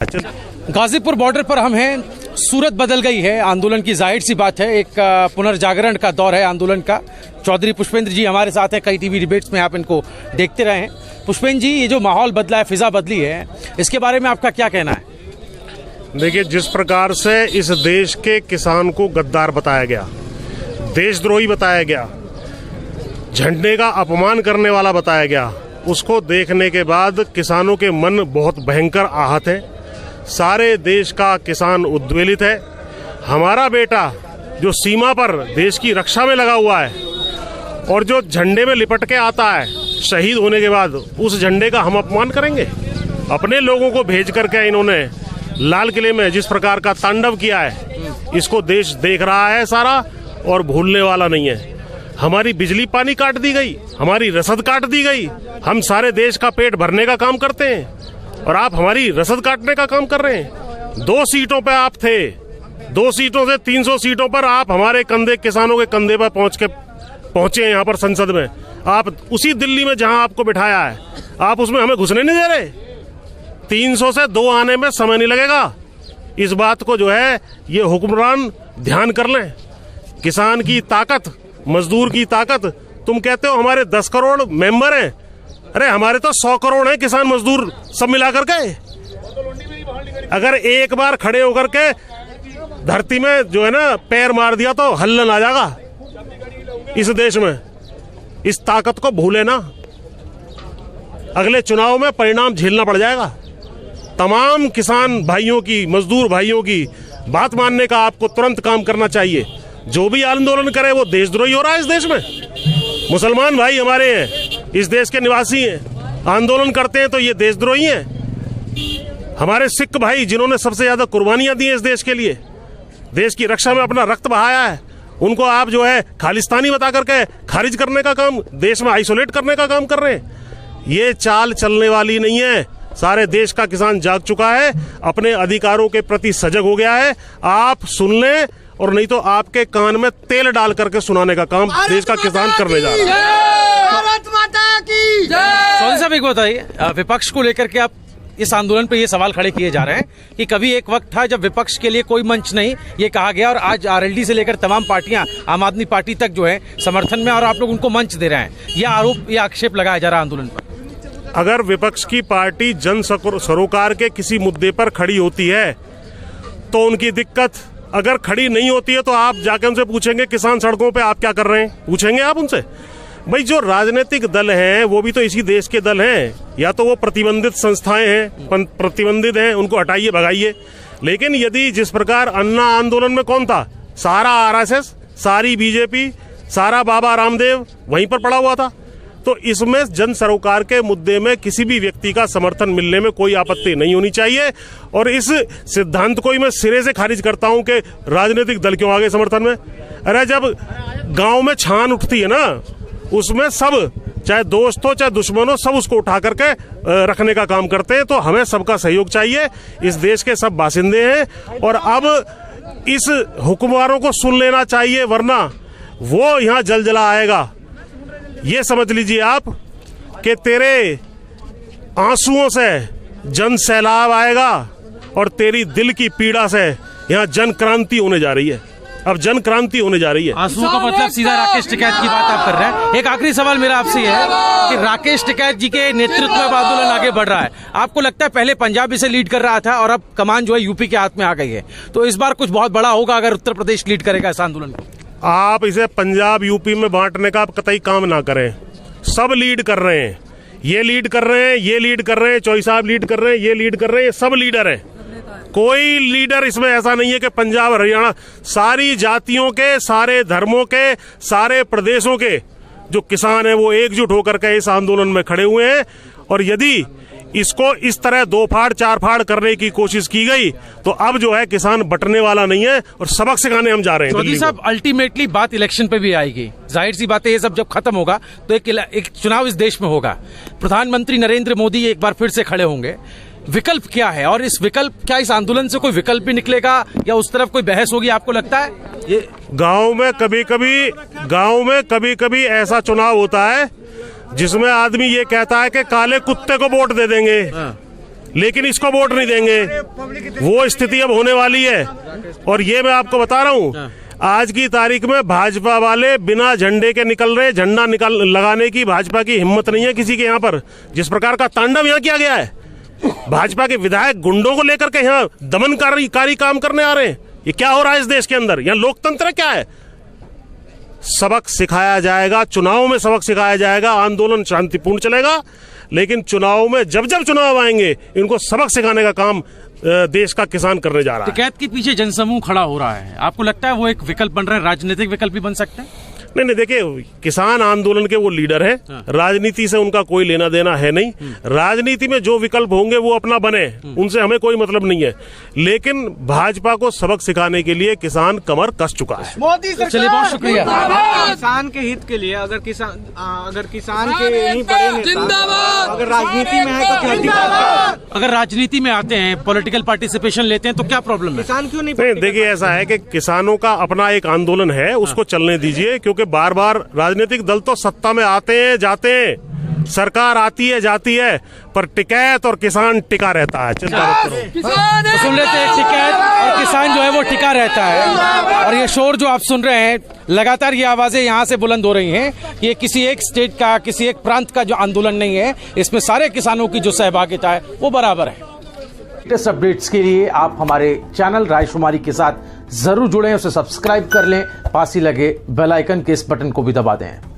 Ghazipur border पर हम हैं। सूरत बदल गई है आंदोलन की, जाहिर सी बात है। एक पुनर्जागरण का दौर है आंदोलन का। चौधरी पुष्पेंद्र जी हमारे साथ हैं, कई टीवी डिबेट्स में आप इनको देखते रहे हैं। पुष्पेंद्र जी, ये जो माहौल बदला है, फिजा बदली है, इसके बारे में आपका क्या कहना है? देखिए, जिस प्रकार से इस देश के किसान को गद्दार बताया गया, देशद्रोही बताया गया, झंडे का अपमान करने वाला बताया गया, उसको देखने के बाद किसानों के मन बहुत भयंकर आहत है। सारे देश का किसान उद्वेलित है। हमारा बेटा जो सीमा पर देश की रक्षा में लगा हुआ है और जो झंडे में लिपट के आता है शहीद होने के बाद, उस झंडे का हम अपमान करेंगे? अपने लोगों को भेज करके इन्होंने लाल किले में जिस प्रकार का तांडव किया है, इसको देश देख रहा है सारा और भूलने वाला नहीं है। हमारी बिजली पानी काट दी गई, हमारी रसद काट दी गई। हम सारे देश का पेट भरने का काम करते हैं और आप हमारी रसद काटने का काम कर रहे हैं। 2 सीटों पे आप थे, 2 सीटों से 300 सीटों पर आप हमारे कंधे, किसानों के कंधे पर पहुंचे यहाँ पर संसद में। आप उसी दिल्ली में जहां आपको बिठाया है, आप उसमें हमें घुसने नहीं दे रहे। 300 से 2 आने में समय नहीं लगेगा। इस बात को जो है ये हुक्मरान ध्यान कर लें। किसान की ताकत, मजदूर की ताकत, तुम कहते हो हमारे 10 करोड़ मेंबर हैं, अरे हमारे तो 100 करोड़ हैं किसान मजदूर सब मिला करके। अगर एक बार खड़े होकर के धरती में जो है ना पैर मार दिया तो हल्लन आ जाएगा इस देश में। इस ताकत को भूले ना, अगले चुनाव में परिणाम झेलना पड़ जाएगा। तमाम किसान भाइयों की, मजदूर भाइयों की बात मानने का आपको तुरंत काम करना चाहिए। जो भी आंदोलन करे वो देशद्रोही हो रहा है इस देश में। मुसलमान भाई हमारे हैं, इस देश के निवासी हैं, आंदोलन करते हैं तो ये देशद्रोही हैं। हमारे सिख भाई जिन्होंने सबसे ज्यादा कुर्बानियां दी हैं इस देश के लिए, देश की रक्षा में अपना रक्त बहाया है, उनको आप जो है खालिस्तानी बता करके खारिज करने का काम, देश में आइसोलेट करने का काम कर रहे हैं। ये चाल चलने वाली नहीं है। सारे देश का किसान जाग चुका है, अपने अधिकारों के प्रति सजग हो गया है। आप सुन लें, और नहीं तो आपके कान में तेल डाल करके सुनाने का काम देश का किसान करने जा रहा है। भारत माता की जय। चौधरी साहब, एक बताइए, विपक्ष को लेकर के आप इस आंदोलन पे ये सवाल खड़े किए जा रहे हैं कि कभी एक वक्त था जब विपक्ष के लिए कोई मंच नहीं, ये कहा गया, और आज आरएलडी से लेकर तमाम पार्टियां, आम आदमी पार्टी तक जो है समर्थन में, और आप लोग उनको मंच दे रहे हैं। ये आरोप, ये आक्षेप लगाया जा रहा है आंदोलन पर। अगर विपक्ष की पार्टी जन सरोकार के किसी मुद्दे पर खड़ी होती है तो उनकी दिक्कत, अगर खड़ी नहीं होती है तो आप जाके उनसे पूछेंगे किसान सड़कों पे आप क्या कर रहे हैं, पूछेंगे आप उनसे? भाई, जो राजनीतिक दल हैं वो भी तो इसी देश के दल हैं, या तो वो प्रतिबंधित संस्थाएं हैं, प्रतिबंधित हैं, उनको हटाइए, भगाइए। लेकिन यदि जिस प्रकार अन्ना आंदोलन में कौन था? सारा आरएसएस, सारी बीजेपी, सारा बाबा रामदेव वहीं पर पड़ा हुआ था। तो इसमें जन सरोकार के मुद्दे में किसी भी व्यक्ति का समर्थन मिलने में कोई आपत्ति नहीं होनी चाहिए। और इस सिद्धांत को ही मैं सिरे से खारिज करता हूं कि राजनीतिक दल क्यों आगे समर्थन में। अरे जब गांव में छान उठती है ना, उसमें सब, चाहे दोस्त हो चाहे दुश्मन हो, सब उसको उठा करके रखने का काम करते हैं। तो हमें सबका सहयोग चाहिए। इस देश के सब बासिंदे हैं और अब इस हुक्मरानों को सुन लेना चाहिए, वरना वो यहाँ जलजला आएगा। ये समझ लीजिए आप कि तेरे आंसुओं से जन सैलाब आएगा और तेरी दिल की पीड़ा से यहाँ जन क्रांति होने जा रही है। अब जन क्रांति होने जा रही है। आंसुओं का मतलब सीधा राकेश टिकैत की बात आप कर रहे हैं। एक आखिरी सवाल मेरा आपसे है कि राकेश टिकैत जी के नेतृत्व में आंदोलन आगे बढ़ रहा है। आपको लगता है पहले पंजाब इसे लीड कर रहा था और अब कमान जो है यूपी के हाथ में आ गई है, तो इस बार कुछ बहुत बड़ा होगा अगर उत्तर प्रदेश लीड करेगा इस आंदोलन को? आप इसे पंजाब यूपी में बांटने का आप कतई काम ना करें। सब लीड कर रहे हैं, ये लीड कर रहे हैं, ये लीड कर रहे हैं, चौधरी साहब लीड कर रहे हैं, ये लीड कर रहे हैं, सब लीडर हैं। कोई लीडर इसमें ऐसा नहीं है कि पंजाब हरियाणा, सारी जातियों के, सारे धर्मों के, सारे प्रदेशों के जो किसान हैं वो एकजुट होकर के इस आंदोलन में खड़े हुए हैं। और यदि इसको इस तरह 2 फाड़ 4 फाड़ करने की कोशिश की गई तो अब जो है किसान बटने वाला नहीं है और सबक सिखाने हम जा रहे हैं। चौधरी साहब, अल्टीमेटली बात इलेक्शन पे भी आएगी। जाहिर सी बात है, ये सब जब खत्म होगा तो एक चुनाव इस देश में होगा। प्रधानमंत्री नरेंद्र मोदी एक बार फिर से खड़े होंगे। विकल्प क्या है, और इस विकल्प, क्या इस आंदोलन से कोई विकल्प भी निकलेगा या उस तरफ कोई बहस होगी, आपको लगता है? ये गांव में कभी कभी ऐसा चुनाव होता है जिसमें आदमी ये कहता है कि काले कुत्ते को वोट दे देंगे। लेकिन इसको वोट नहीं देंगे। वो स्थिति अब होने वाली है। और ये मैं आपको बता रहा हूं, आज की तारीख में भाजपा वाले बिना झंडे के निकल रहे, झंडा लगाने की भाजपा की हिम्मत नहीं है किसी के यहाँ पर। जिस प्रकार का तांडव यहाँ किया गया है, भाजपा के विधायक गुंडों को लेकर के यहाँ दमनकारी काम करने आ रहे हैं। ये क्या हो रहा है इस देश के अंदर? यहाँ लोकतंत्र क्या है? सबक सिखाया जाएगा, चुनाव में सबक सिखाया जाएगा। आंदोलन शांतिपूर्ण चलेगा, लेकिन चुनाव में जब चुनाव आएंगे, इनको सबक सिखाने का काम देश का किसान करने जा रहा है। टिकैत के पीछे जनसमूह खड़ा हो रहा है, आपको लगता है वो एक विकल्प बन रहा है, राजनीतिक विकल्प भी बन सकता है? नहीं, देखिए, किसान आंदोलन के वो लीडर है। राजनीति से उनका कोई लेना देना है नहीं। राजनीति में जो विकल्प होंगे वो अपना बने, उनसे हमें कोई मतलब नहीं है। लेकिन भाजपा को सबक सिखाने के लिए किसान कमर कस चुका है। मोदी सरकार, चलिए, बहुत शुक्रिया। किसान के हित के लिए अगर किसान के यही बड़े नेता अगर राजनीति में है तो क्या दिक्कत है? अगर राजनीति में आते हैं, पॉलिटिकल पार्टिसिपेशन लेते हैं, तो क्या प्रॉब्लम है? किसान क्यों नहीं? देखिए, ऐसा है कि किसानों का अपना एक आंदोलन है, उसको चलने दीजिए। क्योंकि बार बार राजनीतिक दल तो सत्ता में आते हैं जाते हैं, सरकार आती है जाती है, पर टिकैत और किसान टिका रहता है। चिंता मत करो। तो सुन लेते हैं, टिकैत और किसान जो है वो टिका रहता है। और ये शोर जो आप सुन रहे हैं, लगातार ये आवाजें यहाँ से बुलंद हो रही हैं, ये किसी एक स्टेट का, किसी एक प्रांत का जो आंदोलन नहीं है, इसमें सारे किसानों की जो सहभागिता है वो बराबर है। लेटेस्ट अपडेट्स के लिए आप हमारे चैनल रायशुमारी के साथ जरूर जुड़ें, उसे सब्सक्राइब कर लें, पास ही लगे बेल आइकन के इस बटन को भी दबा दें।